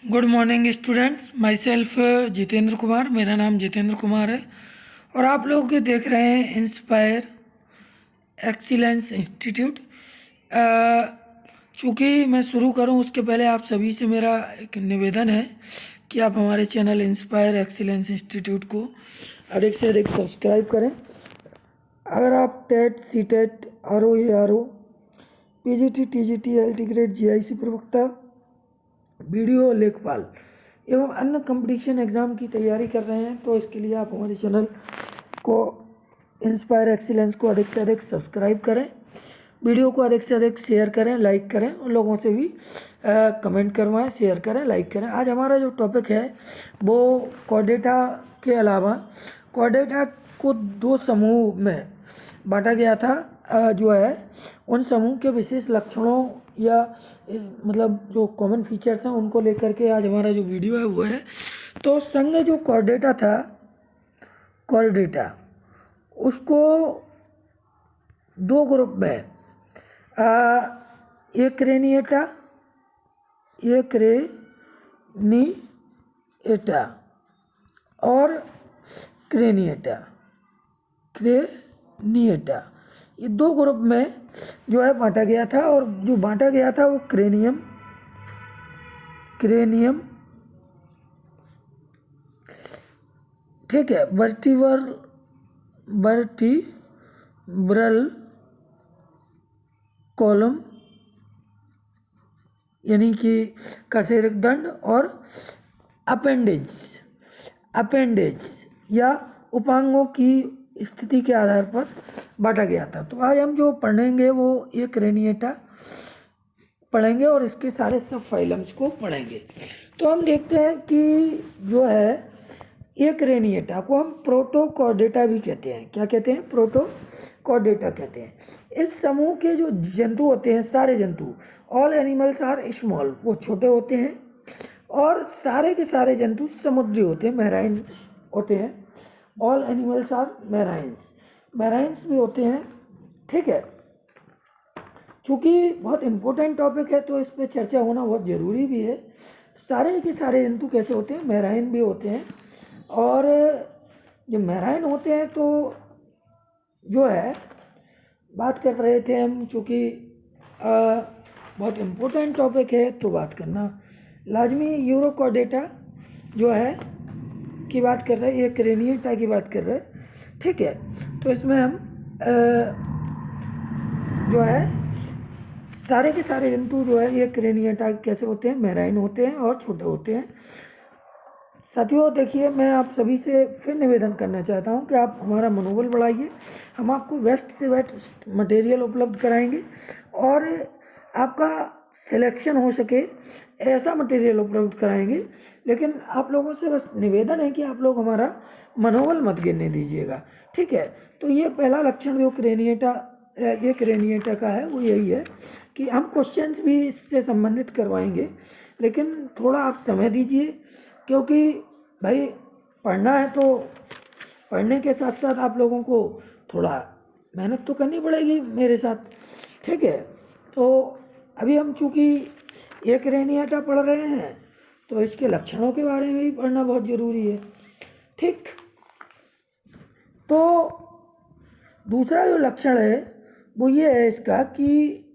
Good morning students. My self Jitendra Kumar, मेरा नाम जितेंद्र कुमार है और आप लोग देख रहे हैं इंस्पायर एक्सीलेंस इंस्टीट्यूट। चूँकि मैं शुरू करूं उसके पहले आप सभी से मेरा एक निवेदन है कि आप हमारे चैनल इंस्पायर एक्सीलेंस इंस्टीट्यूट को अधिक से अधिक सब्सक्राइब करें। अगर आप TET, C TET, R O, A R O, P G T, T G T, L T grade, G I C प्रवक्ता, वीडियो लेखपाल एवं अन्य कंपटीशन एग्ज़ाम की तैयारी कर रहे हैं तो इसके लिए आप हमारे चैनल को इंस्पायर एक्सीलेंस को अधिक से अधिक सब्सक्राइब करें, वीडियो को अधिक से अधिक शेयर करें, लाइक करें और लोगों से भी कमेंट करवाएं, शेयर करें, लाइक करें। आज हमारा जो टॉपिक है वो कोर्डेटा के अलावा कोर्डेटा को दो समूह में बांटा गया था, जो है उन समूह के विशेष लक्षणों या मतलब जो कॉमन फीचर्स हैं उनको लेकर के आज हमारा जो वीडियो है वो है। तो संघ जो कोर्डेटा था, कोर्डेटा उसको दो ग्रुप में एक रेनिएटा, एक रेनिएटा और क्रेनिएटा, ये दो ग्रुप में जो है बांटा गया था। और जो बांटा गया था वो क्रेनियम ठीक है, वर्टिब्रल कॉलम यानी कि कशेरुक दंड और अपेंडेज या उपांगों की स्थिति के आधार पर बांटा गया था। तो आज हम जो पढ़ेंगे वो एक रेनिएटा पढ़ेंगे और इसके सारे सब फाइलम्स को पढ़ेंगे। तो हम देखते हैं कि जो है एक रेनिएटा को हम प्रोटोकॉर्डेटा भी कहते हैं। क्या कहते हैं? प्रोटोकॉर्डेटा कहते हैं। इस समूह के जो जंतु होते हैं, सारे जंतु, ऑल एनिमल्स आर स्मॉल, वो छोटे होते हैं और सारे के सारे जंतु समुद्री होते हैं, मैराइन्स होते हैं। ऑल एनिमल्स आर मैराइन्स भी होते हैं। ठीक है, चूँकि बहुत इम्पोर्टेंट टॉपिक है तो इस पर चर्चा होना बहुत ज़रूरी भी है। सारे के सारे जंतु कैसे होते हैं? मैराइन भी होते हैं। और जो मैराइन होते हैं तो जो है बात कर रहे थे हम, चूँकि बहुत इम्पोर्टेंट टॉपिक है तो बात करना लाजमी। यूरोकॉर्डेटा जो है की बात कर रहे हैं, एक रेनिएटा की बात कर रहे हैं। ठीक है, तो इसमें हम जो है सारे के सारे जंतु जो है एक रेनिएटा कैसे होते हैं? मैराइन होते हैं और छोटे होते हैं। साथियों देखिए, मैं आप सभी से फिर निवेदन करना चाहता हूं कि आप हमारा मनोबल बढ़ाइए। हम आपको बेस्ट से बेस्ट मटेरियल उपलब्ध कराएंगे और आपका सिलेक्शन हो सके ऐसा मटेरियल उपलब्ध कराएंगे। लेकिन आप लोगों से बस निवेदन है कि आप लोग हमारा मनोबल मत गिरने दीजिएगा। ठीक है, तो ये पहला लक्षण जो एक रेनिएटा का है वो यही है कि हम क्वेश्चंस भी इससे संबंधित करवाएंगे, लेकिन थोड़ा आप समय दीजिए, क्योंकि भाई पढ़ना है तो पढ़ने के साथ साथ आप लोगों को थोड़ा मेहनत तो करनी पड़ेगी मेरे साथ। ठीक है, तो अभी हम चूँकि एक रेनिएटा पढ़ रहे हैं तो इसके लक्षणों के बारे में भी पढ़ना बहुत ज़रूरी है। ठीक, तो दूसरा जो लक्षण है वो ये है इसका कि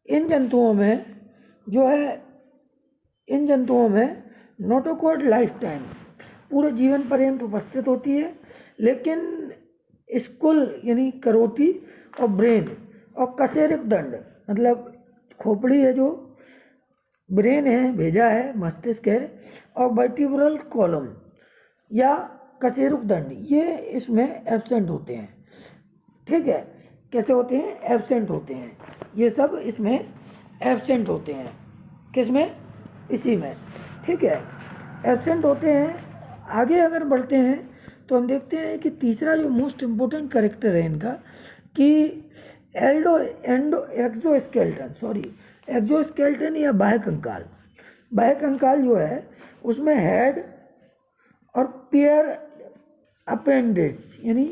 इन जंतुओं में नोटोकॉर्ड लाइफ टाइम पूरे जीवन पर्यंत उपस्थित होती है, लेकिन स्कुल यानी करोटी और ब्रेन और कशेरुक दंड मतलब खोपड़ी है, जो ब्रेन है, भेजा है, मस्तिष्क है, और वर्टिब्रल कॉलम या कशेरुक दंड ये इसमें एब्सेंट होते हैं। ठीक है, कैसे होते हैं? एब्सेंट होते हैं। ये सब इसमें एब्सेंट होते हैं। किसमें? इसी में। ठीक है, एब्सेंट होते हैं। आगे अगर बढ़ते हैं तो हम देखते हैं कि तीसरा जो मोस्ट इम्पोर्टेंट कैरेक्टर है इनका कि एक्सोस्केलेटन या बाह्य कंकाल जो है उसमें हेड और पेयर अपेंडेज यानी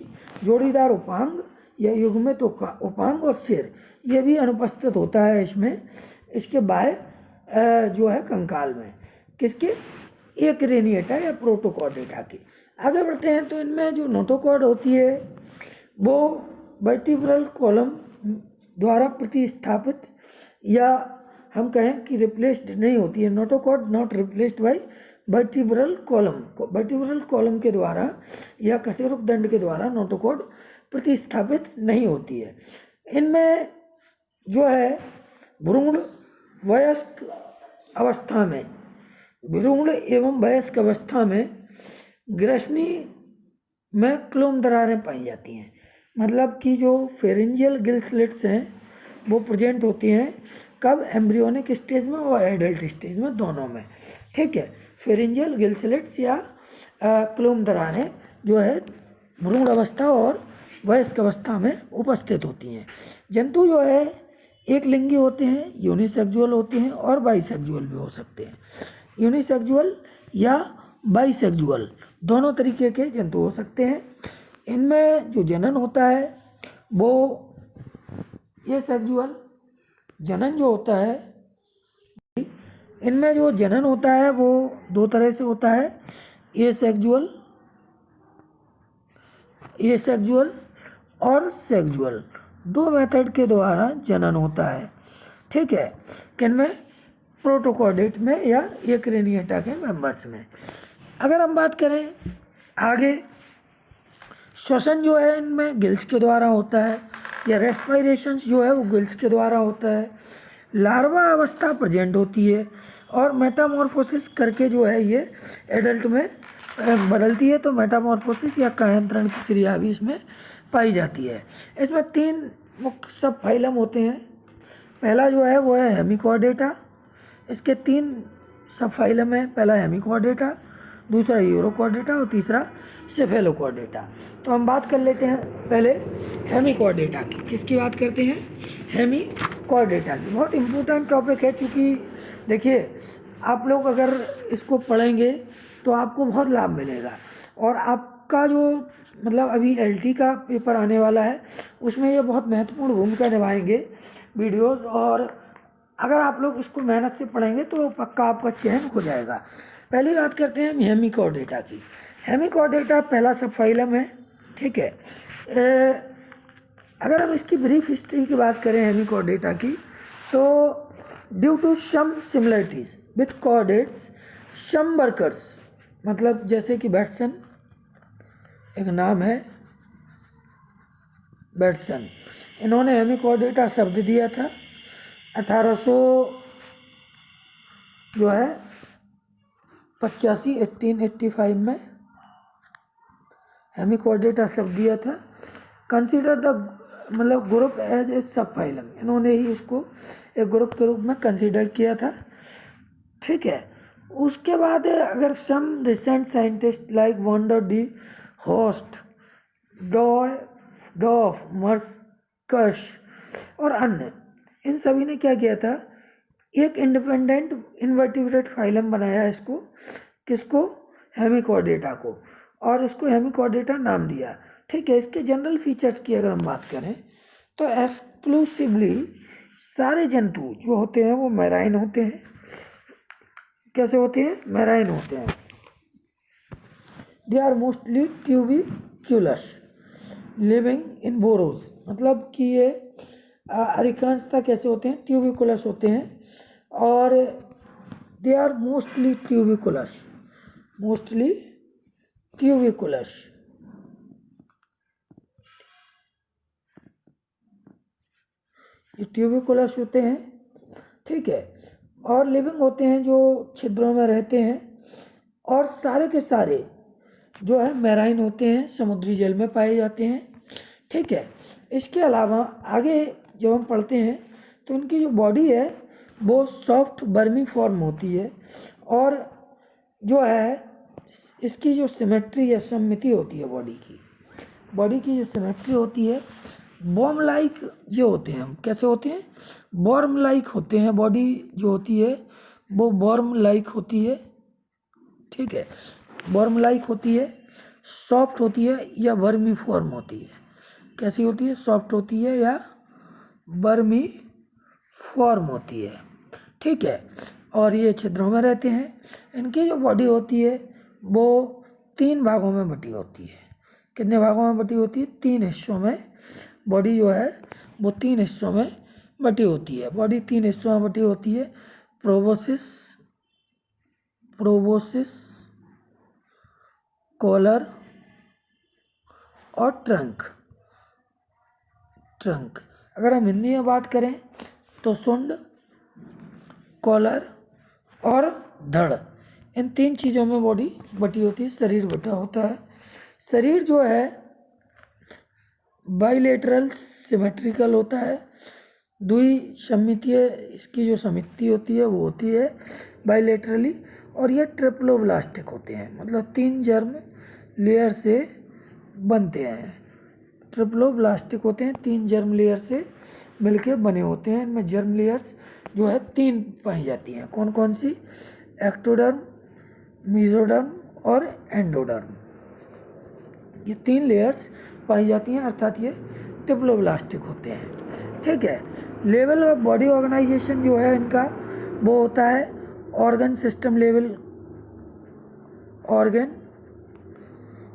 जोड़ीदार उपांग या युग्मित उपांग और सिर ये भी अनुपस्थित होता है इसमें, इसके बाह्य जो है कंकाल में। किसके, एक रेनिएटा या प्रोटोकॉर्डेटा की। आगे बढ़ते हैं तो इनमें जो नोटोकॉर्ड होती है वो वर्टिब्रल कॉलम द्वारा प्रतिस्थापित या हम कहें कि रिप्लेस्ड नहीं होती है। Notochord not replaced by vertebral column. Vertebral column के द्वारा या कशेरुक दंड के द्वारा नोटोकॉर्ड प्रतिस्थापित नहीं होती है। इनमें जो है भ्रूण वयस्क अवस्था में, भ्रूण एवं वयस्क अवस्था में ग्रसनी में क्लोम दरारें पाई जाती हैं। मतलब कि जो फेरेंजियल गिल स्लिट्स हैं वो प्रेजेंट होती हैं कब, एम्ब्रियोनिक स्टेज में और एडल्ट स्टेज में, दोनों में। ठीक है, फेरेंजियल गिल स्लिट्स या क्लोम दरारें जो है भ्रूण अवस्था और वयस्क अवस्था में उपस्थित होती हैं। जंतु जो है एक लिंगी होते हैं, यूनिसेक्सुअल होते हैं और बाइसेक्सुअल भी हो सकते हैं। यूनिसेक्सुअल या बाइसेक्सुअल दोनों तरीके के जंतु हो सकते हैं। इनमें जो जनन होता है वो ये सेक्सुअल जनन जो होता है, इनमें जो जनन होता है वो दो तरह से होता है, ये सेक्सुअल और सेक्सुअल, दो मेथड के द्वारा जनन होता है। ठीक है, किनमें, प्रोटोकॉर्डेट में या एक रेनिएटा के मेंबर्स में। अगर हम बात करें आगे, श्वसन जो है इनमें गिल्स के द्वारा होता है या रेस्पायरेशन जो है वो गिल्स के द्वारा होता है। लार्वा अवस्था प्रेजेंट होती है और मेटामॉर्फोसिस करके जो है ये एडल्ट में बदलती है। तो मेटामॉर्फोसिस या कायांतरण की क्रिया भी इसमें पाई जाती है। इसमें 3 मुख्य सब फाइलम होते हैं। पहला जो है वो है हेमिकॉर्डेटा, इसके 3 सब फाइलम है। पहला हेमिकॉर्डेटा, दूसरा यूरोकॉर्डेटा और तीसरा सेफेलोकॉर्डेटा। तो हम बात कर लेते हैं पहले हेमिकॉर्डेटा की। किसकी बात करते हैं, हेमिकॉर्डेटा की। बहुत इम्पोर्टेंट टॉपिक है, क्योंकि देखिए आप लोग अगर इसको पढ़ेंगे तो आपको बहुत लाभ मिलेगा। और आपका जो मतलब अभी एलटी का पेपर आने वाला है उसमें ये बहुत महत्वपूर्ण भूमिका निभाएंगे वीडियोस, और अगर आप लोग इसको मेहनत से पढ़ेंगे तो पक्का आपका चयन हो जाएगा। पहली बात करते हैं हेमिकॉर्डेटा की। हेमिकॉर्डेटा पहला सब फाइलम है। ठीक है, अगर हम इसकी ब्रीफ हिस्ट्री की बात करें हेमिकॉर्डेटा की, तो due to some similarities with chordates some workers, मतलब जैसे कि बैट्सन एक नाम है, बैट्सन, इन्होंने हेमिकॉर्डेटा शब्द दिया था 1800 जो है 1885 में हेमिकॉर्डेटा शब्द दिया था। कंसीडर द मतलब ग्रुप एज ए सब फाइलम, इन्होंने ही इसको एक ग्रुप के रूप में कंसीडर किया था। ठीक है, उसके बाद अगर सम रिसेंट साइंटिस्ट लाइक वॉन्डर डी होस्ट, डॉफ मर्कश और अन्य, इन सभी ने क्या किया था, एक इंडिपेंडेंट इनवर्टिब्रेट फाइलम बनाया इसको, किसको, हेमिकॉर्डेटा को, और इसको हेमिकॉर्डेटा नाम दिया। ठीक है, इसके जनरल फीचर्स की अगर हम बात करें तो एक्सक्लूसिवली सारे जंतु जो होते हैं वो मैराइन होते हैं। कैसे होते हैं, मैराइन होते हैं। They are mostly tubicolous living in burrows, मतलब कि ये अधिकांशतः कैसे होते हैं, ट्यूबिकुलस होते हैं। और दे आर मोस्टली ट्यूबिकुलस, ये ट्यूबिकुलस होते हैं। ठीक है, और लिविंग होते हैं, जो छिद्रों में रहते हैं, और सारे के सारे जो है मैराइन होते हैं, समुद्री जल में पाए जाते हैं। ठीक है, इसके अलावा आगे जब हम पढ़ते हैं तो इनकी जो बॉडी है वो सॉफ्ट बर्मी फॉर्म होती है, और जो है इसकी जो सिमेट्री या सममिति होती है बॉडी की जो सिमेट्री होती है, बॉर्म लाइक ये होते हैं। कैसे होते हैं, बॉर्म लाइक होते हैं। बॉडी जो होती है वो बॉर्म लाइक होती है। ठीक है, बॉर्म लाइक होती है, सॉफ्ट होती है या वर्मी फॉर्म होती है। कैसी होती है, सॉफ्ट होती है या वर्मी फॉर्म होती है। ठीक है, और ये छिद्रों में रहते हैं। इनकी जो बॉडी होती है वो 3 भागों में बटी होती है। कितने भागों में बटी होती है? 3 हिस्सों में बॉडी जो है वो 3 हिस्सों में बटी होती है। बॉडी 3 हिस्सों में बटी होती है, प्रोबोसिस, कॉलर और ट्रंक। अगर हम हिंदी में बात करें तो सुंड, कॉलर और धड़, इन 3 चीज़ों में बॉडी बटी होती है, शरीर बटा होता है। शरीर जो है बाइलेटरल सिमेट्रिकल होता है, द्विसम्मितीय, इसकी जो समिति होती है वो होती है बाइलेटरली, और ये ट्रिप्लोब्लास्टिक होते हैं, मतलब 3 जर्म लेयर से बनते हैं। ट्रिप्लोब्लास्टिक होते हैं, 3 जर्म लेयर से मिलके बने होते हैं। इनमें जर्म लेयर्स जो है 3 पाई जाती हैं। कौन कौन सी? एक्टोडर्म, मेसोडर्म और एंडोडर्म, ये 3 लेयर्स पाई जाती हैं, अर्थात ये ट्रिप्लोब्लास्टिक होते हैं। ठीक है। लेवल ऑफ बॉडी ऑर्गेनाइजेशन जो है इनका वो होता है organ system level, organ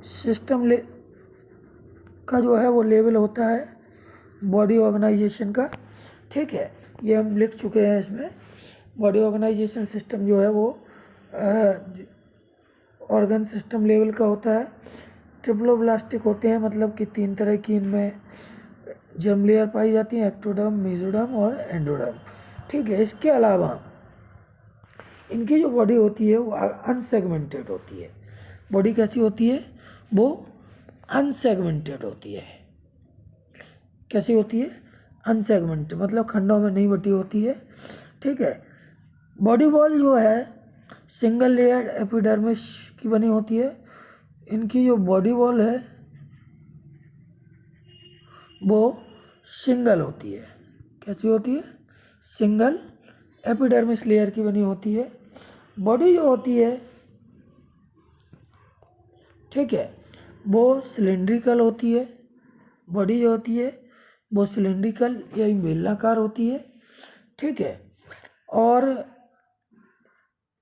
system का जो है वो लेवल होता है बॉडी ऑर्गेनाइजेशन का। ठीक है, ये हम लिख चुके हैं इसमें। बॉडी ऑर्गेनाइजेशन सिस्टम जो है वो ऑर्गन सिस्टम लेवल का होता है। ट्रिप्लोब्लास्टिक होते हैं, मतलब कि 3 तरह की इनमें जर्म लेयर पाई जाती हैं, एक्टोडर्म, मेसोडर्म और एंडोडर्म। ठीक है। इसके अलावा इनकी जो बॉडी होती है वो अनसेगमेंटेड होती है। बॉडी कैसी होती है? वो अनसेगमेंटेड होती है। कैसी होती है? अनसेगमेंटेड, मतलब खंडों में नहीं बटी होती है। ठीक है। बॉडी वॉल जो है सिंगल लेयर्ड एपिडर्मिस की बनी होती है। इनकी जो बॉडी वॉल है वो सिंगल होती है। कैसी होती है? सिंगल एपिडर्मिस लेयर की बनी होती है। बॉडी जो होती है, ठीक है, वो सिलिंड्रिकल होती है। बॉडी जो होती है वो सिलिंड्रिकल या बेलनाकार होती है। ठीक है। और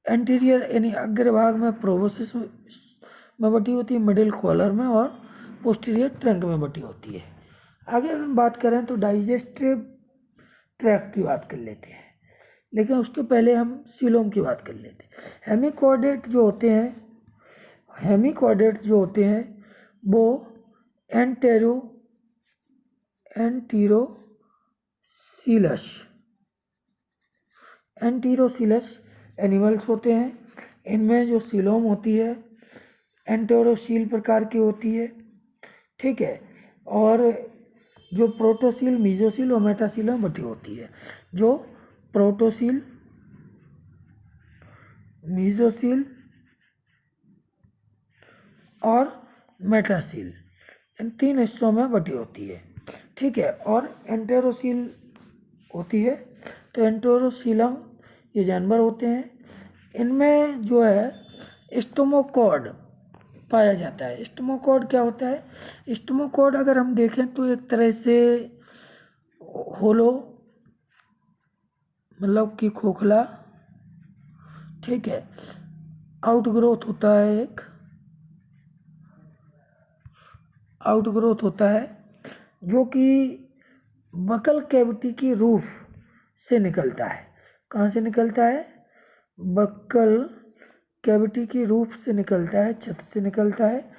एंटीरियर यानी अग्रभाग में प्रोबोसिस में बटी होती है, मिडिल कॉलर में, और पोस्टीरियर ट्रंक में बटी होती है। आगे अगर हम बात करें तो डाइजेस्टिव ट्रैक्ट की बात कर लेते हैं, लेकिन उसके पहले हम सीलोम की बात कर लेते हैं। हेमिकॉर्डेट जो होते हैं वो एंटीरोसीलस एनिमल्स होते हैं। इनमें जो सीलोम होती है एंटेरोसील प्रकार की होती है। ठीक है। और जो प्रोटोसील, मीजोसील और मेटासील में बटी होती है। जो प्रोटोसील, मीजोसील और मेटासील, इन 3 हिस्सों में बटी होती है। ठीक है। और एंटेरोसील होती है। तो एंटेरोसीलम ये जानवर होते हैं। इनमें जो है स्टोमोकॉर्ड पाया जाता है। स्टोमोकॉर्ड क्या होता है? स्टोमोकॉर्ड अगर हम देखें तो एक तरह से होलो, मतलब कि खोखला, ठीक है, आउटग्रोथ होता है जो कि बकल कैविटी की रूफ से निकलता है। कहाँ से निकलता है? बकल कैविटी की रूफ से निकलता है, छत से निकलता है।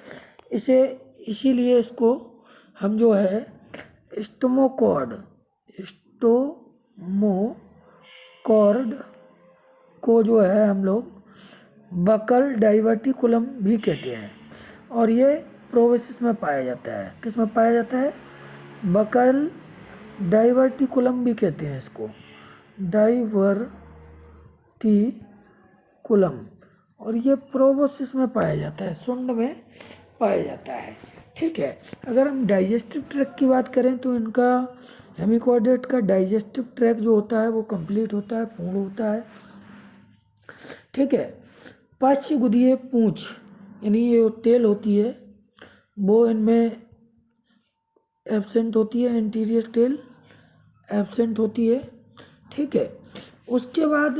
इसीलिए इसको हम जो है स्टोमोकॉर्ड को जो है हम लोग बकल डाइवर्टिकुलम भी कहते हैं। और ये प्रोबोसिस में पाया जाता है। किस में पाया जाता है? बकल डाइवर्टिकुलम भी कहते हैं इसको, डाइवर्टिकुलम। और ये प्रोबोसिस में पाया जाता है, सुंड में पाया जाता है। ठीक है। अगर हम डाइजेस्टिव ट्रैक्ट की बात करें तो इनका हेमिकॉर्डेट का डाइजेस्टिव ट्रैक्ट जो होता है वो कंप्लीट होता है, पूर्ण होता है। ठीक है। पार्श्वगुदीय पूंछ यानी ये टेल होती है वो इनमें एब्सेंट होती है, एंटीरियर टेल एब्सेंट होती है। ठीक है। उसके बाद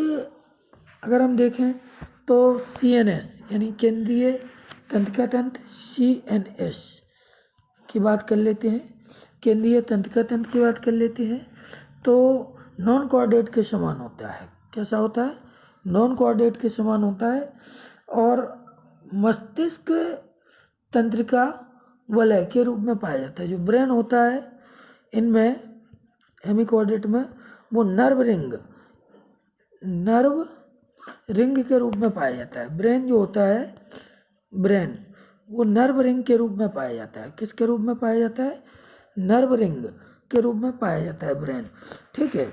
अगर हम देखें तो CNS यानी केंद्रीय तंत्रिका तंत्र CNS की बात कर लेते हैं, केंद्रीय तंत्रिका तंत्र की बात कर लेते हैं, तो नॉन कोऑर्डिनेट के समान होता है। कैसा होता है? नॉन कोऑर्डिनेट के समान होता है। और मस्तिष्क तंत्रिका वलय के रूप में पाया जाता है। जो ब्रेन होता है इनमें हेमिकोऑर्डिनेट में वो नर्व रिंग के रूप में पाया जाता है। ब्रेन जो होता है ब्रेन वो नर्व रिंग के रूप में पाया जाता है। किसके रूप में पाया जाता है? नर्व रिंग के रूप में पाया जाता है ब्रेन। ठीक है।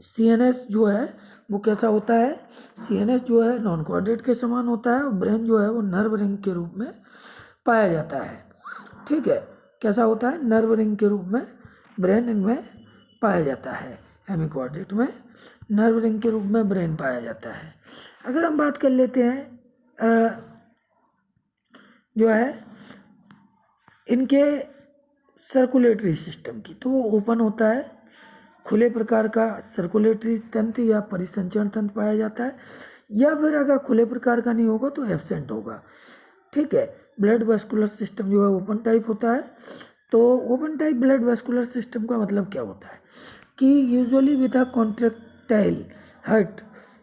CNS जो है वो कैसा होता है? CNS जो है नॉन कोऑर्डिनेट के समान होता है और ब्रेन जो है वो नर्व रिंग के रूप में पाया जाता है। ठीक है। कैसा होता है? नर्व रिंग के रूप में ब्रेन इनमें पाया जाता है। हेमिकोऑर्डिनेट में नर्व रिंग के रूप में ब्रेन पाया जाता है। अगर हम बात कर लेते हैं जो है इनके सर्कुलेटरी सिस्टम की, तो वो ओपन होता है। खुले प्रकार का सर्कुलेटरी तंत्र या परिसंचरण तंत्र पाया जाता है, या फिर अगर खुले प्रकार का नहीं होगा तो एब्सेंट होगा। ठीक है। ब्लड वेस्कुलर सिस्टम जो है ओपन टाइप होता है। तो open type blood vascular system का मतलब क्या होता है कि usually with a contractile heart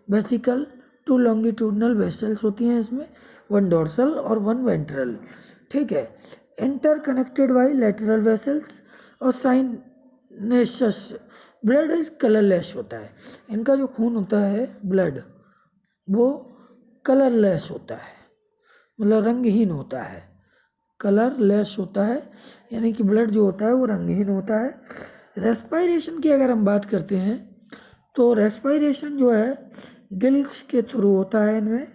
vesicle, 2 longitudinal vessels होती हैं इसमें, 1 डोर्सल और 1 वेंट्रल। ठीक है। इंटरकनेक्टेड बाई लेटरल वेसल्स और साइनेसस। ब्लड इज कलरलेस होता है। इनका जो खून होता है ब्लड वो कलरलेस होता है, मतलब रंगहीन होता है। कलरलेस होता है यानी कि ब्लड जो होता है वो रंगहीन होता है। रेस्पिरेशन की अगर हम बात करते हैं तो रेस्पिरेशन जो है गिल्स के थ्रू होता है इनमें।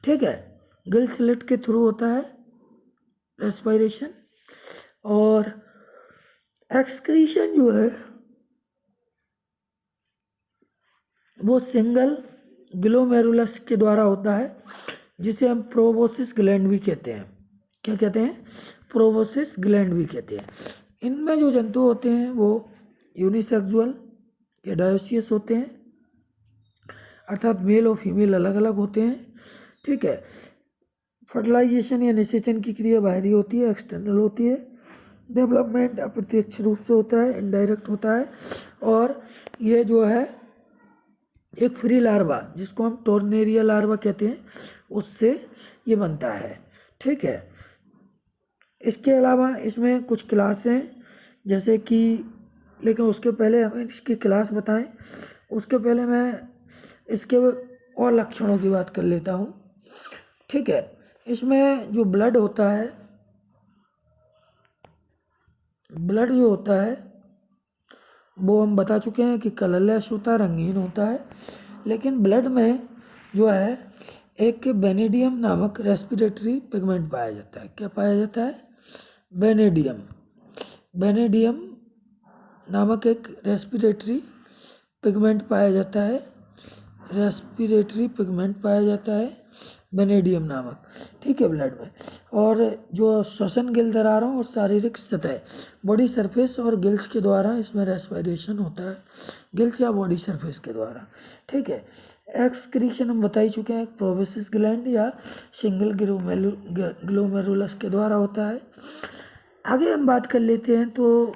ठीक है। गिल स्लिट के थ्रू होता है रेस्पिरेशन। और एक्सक्रीशन जो है वो सिंगल ग्लोमेरुलस के द्वारा होता है, जिसे हम प्रोबोसिस ग्लैंड भी कहते हैं। क्या कहते हैं? प्रोबोसिस ग्लैंड भी कहते हैं। इनमें जो जंतु होते हैं वो यूनिसेक्सुअल या डायोसियस होते हैं, अर्थात मेल और फीमेल अलग अलग होते हैं। ठीक है। फर्टिलाइजेशन या निषेचन की क्रिया बाहरी होती है, एक्सटर्नल होती है। डेवलपमेंट अप्रत्यक्ष रूप से होता है, इनडायरेक्ट होता है। और ये जो है एक फ्री लार्वा जिसको हम टोर्नेरिया लार्वा कहते हैं उससे ये बनता है। ठीक है। इसके अलावा इसमें कुछ क्लास हैं जैसे कि, लेकिन उसके पहले हमें इसकी क्लास बताएं, उसके पहले मैं इसके और लक्षणों की बात कर लेता हूँ। ठीक है। इसमें जो ब्लड होता है, ब्लड जो होता है वो हम बता चुके हैं कि कलरलेस होता है, रंगीन होता है। लेकिन ब्लड में जो है एक वेनेडियम नामक रेस्पिरेटरी पिगमेंट पाया जाता है। क्या पाया जाता है? वेनेडियम नामक एक रेस्पिरेटरी पिगमेंट पाया जाता है। रेस्पिरेटरी पिगमेंट पाया जाता है वेनेडियम नामक। ठीक है। ब्लड में और जो श्वसन गिल दरारों और शारीरिक सतह बॉडी सरफेस और गिल्स के द्वारा इसमें रेस्पिरेशन होता है, गिल्स या बॉडी सरफेस के द्वारा। ठीक है। एक्सक्रीशन हम बता ही चुके हैं, प्रोबोसिस ग्लैंड या सिंगल ग्लोमेरुलस के द्वारा होता है। आगे हम बात कर लेते हैं तो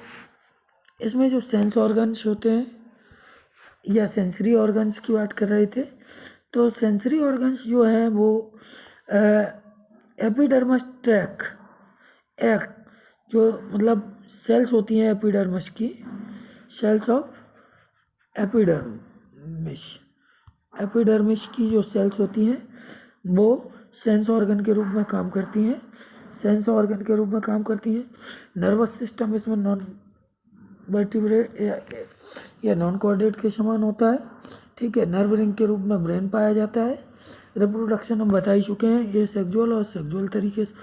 इसमें जो सेंस ऑर्गन्स होते हैं या सेंसरी ऑर्गन्स की बात कर रहे थे, तो सेंसरी ऑर्गन्स जो हैं वो एपिडर्मस ट्रैक एक जो मतलब सेल्स होती हैं एपिडर्मस की, सेल्स ऑफ एपिडर्मिस की जो सेल्स होती हैं वो सेंस ऑर्गन के रूप में काम करती हैं, सेंस ऑर्गन के रूप में काम करती हैं। नर्वस सिस्टम इसमें नॉन वर्टिब्रेट या नॉन कोऑर्डिनेट के समान होता है। ठीक है। नर्व रिंग के रूप में ब्रेन पाया जाता है। रिप्रोडक्शन हम बता ही चुके हैं, ये सेक्सुअल और सेक्सुअल तरीके से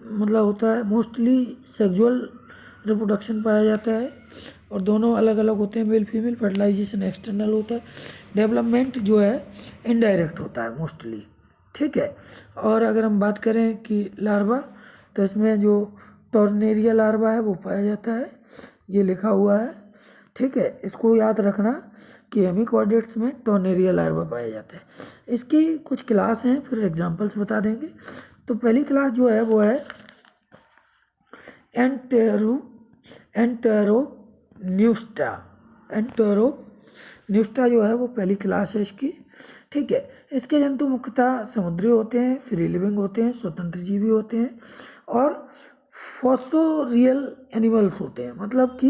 मतलब होता है। मोस्टली सेक्सुअल रिप्रोडक्शन पाया जाता है और दोनों अलग अलग होते हैं, मेल फीमेल। फर्टिलाइजेशन एक्सटर्नल होता है। डेवलपमेंट जो है इनडायरेक्ट होता है मोस्टली। ठीक है। और अगर हम बात करें कि लार्वा, तो इसमें जो टॉर्नेरिया लार्वा है वो पाया जाता है, ये लिखा हुआ है। ठीक है। इसको याद रखना, कि हेमी कॉर्डेट्स में टर्नेरिया लार्वा पाया जाता है। इसकी कुछ क्लास हैं, फिर एग्जांपल्स बता देंगे। तो पहली क्लास जो है वो है एंटेरोन्यूस्टा। एंटेरोन्यूस्टा जो है वो पहली क्लास है इसकी, ठीक है। इसके जंतु मुख्यतः समुद्री होते हैं, फ्री लिविंग होते हैं, स्वतंत्र जीवी होते हैं और फॉस्फोरियल एनिमल्स होते हैं, मतलब कि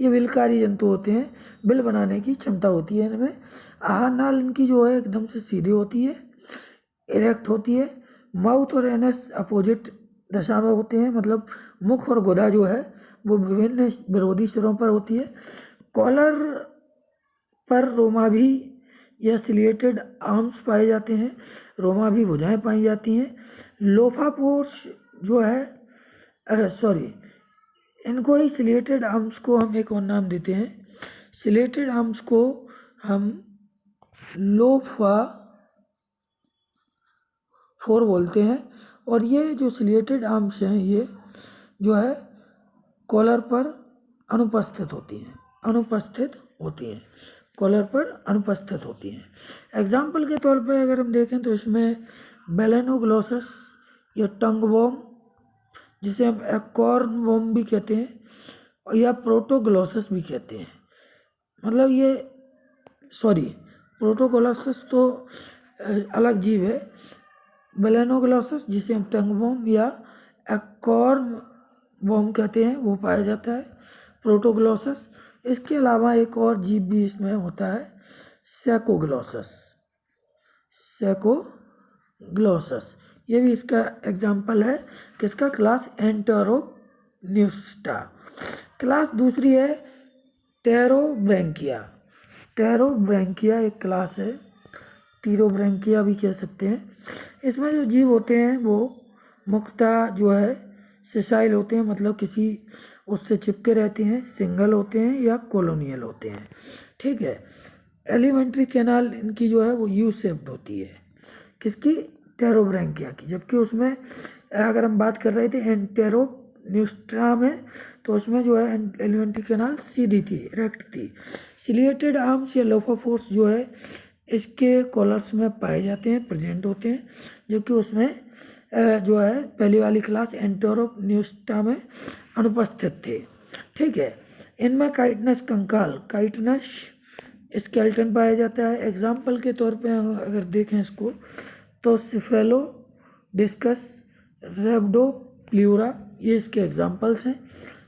ये बिलकारी जंतु होते हैं। बिल बनाने की क्षमता होती है इनमें। आहार नाल इनकी जो है एकदम से सीधी होती है, इरेक्ट होती है। माउथ और एनस अपोजिट दशा में होते हैं, मतलब मुख और गुदा जो है वो विभिन्न विरोधी सिरों पर होती है। कॉलर पर रोमाभी या सिलिएटेड आर्म्स पाए जाते हैं, रोमाभी भुजाएं पाई जाती हैं। लोफापोर्स जो है इनको ही सिलेटेड आर्म्स को हम एक और नाम देते हैं। सिलेटेड आर्म्स को हम लोफाफोर बोलते हैं। और ये जो सिलेटेड आर्म्स हैं ये जो है कॉलर पर अनुपस्थित होती हैं, कॉलर पर अनुपस्थित होती हैं। एग्जाम्पल के तौर पर अगर हम देखें तो इसमें बेलेनोग्लोसस या टंग वॉर्म, जिसे हम एकॉर्न वॉर्म भी कहते हैं या प्रोटोग्लोसस भी कहते हैं, मतलब ये प्रोटोग्लोसस तो अलग जीव है। बेलेनोग्लोसस जिसे हम टंग वॉर्म या एकॉर्न वॉर्म कहते हैं वो पाया जाता है, प्रोटोग्लोसस। इसके अलावा एक और जीव भी इसमें होता है, सैकोग्लोसस। ये भी इसका एग्जाम्पल है, किसका? क्लास एंटेरोन्यूस्टा। क्लास दूसरी है टेरोब्रैंकिया। टेरोब्रैंकिया एक क्लास है, टीरोब्रैंकिया भी कह सकते हैं। इसमें जो जीव होते हैं वो मुख्यतः जो है सेसाइल होते हैं, मतलब किसी उससे चिपके रहते हैं, सिंगल होते हैं या कॉलोनियल होते हैं, ठीक है। एलिमेंट्री कैनाल इनकी जो है वो यू शेप्ड होती है, किसकी? टेरोब्रैंकिया की। जबकि उसमें अगर हम बात कर रहे थे एंटेरोन्यूस्ट्रा में, तो उसमें जो है एलिमेंट्री कैनाल सीधी थी, रेक्ट थी। सिलिएटेड आर्म्स या लोफाफोर्स जो है इसके कॉलर्स में पाए जाते हैं, प्रेजेंट होते हैं, जबकि उसमें जो है पहली वाली क्लास एंटेरोन्यूस्ट्रा में अनुपस्थित थे, ठीक है। इनमें काइटनस कंकाल, काइटनस स्केलेटन पाया जाता है। एग्जाम्पल के तौर पे अगर देखें इसको तो सिफेलो डिस्कस, रेब्डोप्ल्यूरा, ये इसके एग्जाम्पल्स हैं।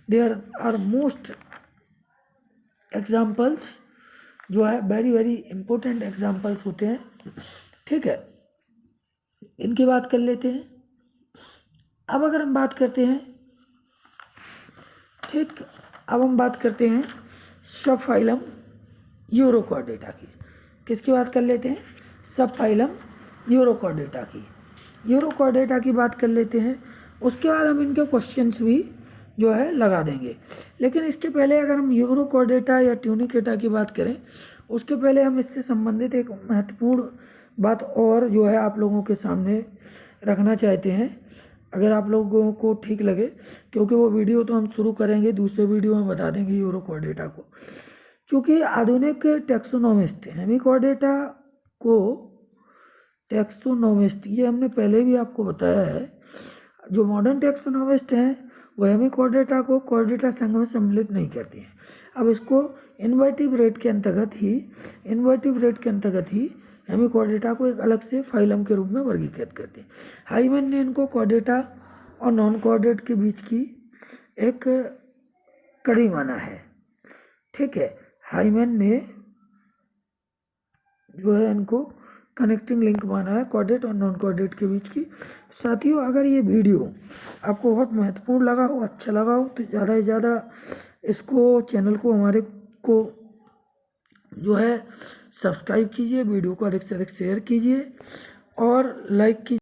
देयर आर मोस्ट एग्जाम्पल्स जो है वेरी वेरी इंपॉर्टेंट एग्जाम्पल्स होते हैं, ठीक है। इनकी बात कर लेते हैं। अब अगर हम बात करते हैं, ठीक, अब हम बात करते हैं सब फाइलम यूरोकॉर्डेटा की। किसकी बात कर लेते हैं? सब फाइलम यूरोकॉर्डेटा की। यूरोकॉर्डेटा की बात कर लेते हैं, उसके बाद हम इनके क्वेश्चंस भी जो है लगा देंगे। लेकिन इसके पहले अगर हम यूरोकॉर्डेटा या ट्यूनिकेटा की बात करें, उसके पहले हम इससे संबंधित एक महत्वपूर्ण बात और जो है आप लोगों के सामने रखना चाहते हैं, अगर आप लोगों को ठीक लगे, क्योंकि वो वीडियो तो हम शुरू करेंगे, दूसरे वीडियो में बता देंगे यूरोकॉर्डेटा को। चूँकि आधुनिक टैक्सोनोमिस्ट हेमिकॉर्डेटा को टैक्सोनोमिस्ट, ये हमने पहले भी आपको बताया है, जो मॉडर्न टैक्सोनोमिस्ट हैं वो हेमिकॉर्डेटा को कॉर्डेटा संघ में सम्मिलित नहीं करते हैं। अब इसको इनवर्टिब्रेट के अंतर्गत ही हेमिकॉर्डेटा को एक अलग से फाइलम के रूप में वर्गीकृत करते हैं। हाइमन ने इनको कॉर्डेटा और नॉन कॉर्डेट के बीच की एक कड़ी माना है, ठीक है। हाइमन ने जो है इनको कनेक्टिंग लिंक माना है कॉर्डेट और नॉन कॉर्डेट के बीच की। साथियों, अगर ये वीडियो आपको बहुत महत्वपूर्ण लगा हो, अच्छा लगा हो, तो ज़्यादा से ज़्यादा इसको, चैनल को हमारे को जो है सब्सक्राइब कीजिए, वीडियो को अधिक से अधिक शेयर कीजिए और लाइक कीजिए।